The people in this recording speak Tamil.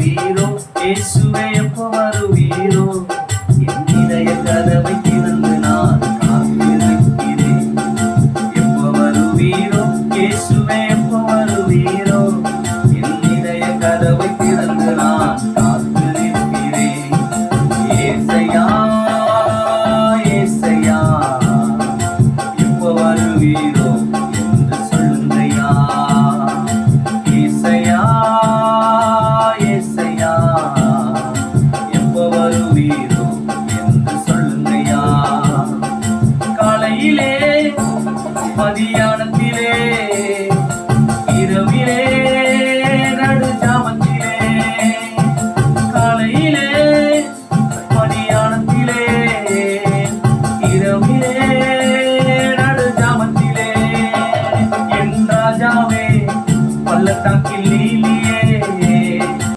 வருவீரோ இயேசுவே எப்போ வருவீரோ என் இதய கதவை திறந்து நான் காத்திருக்கிறேன் எப்போ வருவீரோ இயேசுவே எப்போ வருவீரோ என் இதய கதவை திறந்து நான் காத்திருக்கிறேன் ஏசையா ஏசையா எப்போ வருவீரோ என்று சொல்லுங்கய்யா ஏசையா ஏசையா எப்போ வருவீரோ என்று சொல்லுங்கய்யா காலையிலே மதியானத்திலே இரவிலே நடு ஜாமத்திலே காலையிலே மதியானத்திலே இரவிலே நடு ஜாமத்திலே என் ராஜாவே பள்ளத்தாக்கில் நீ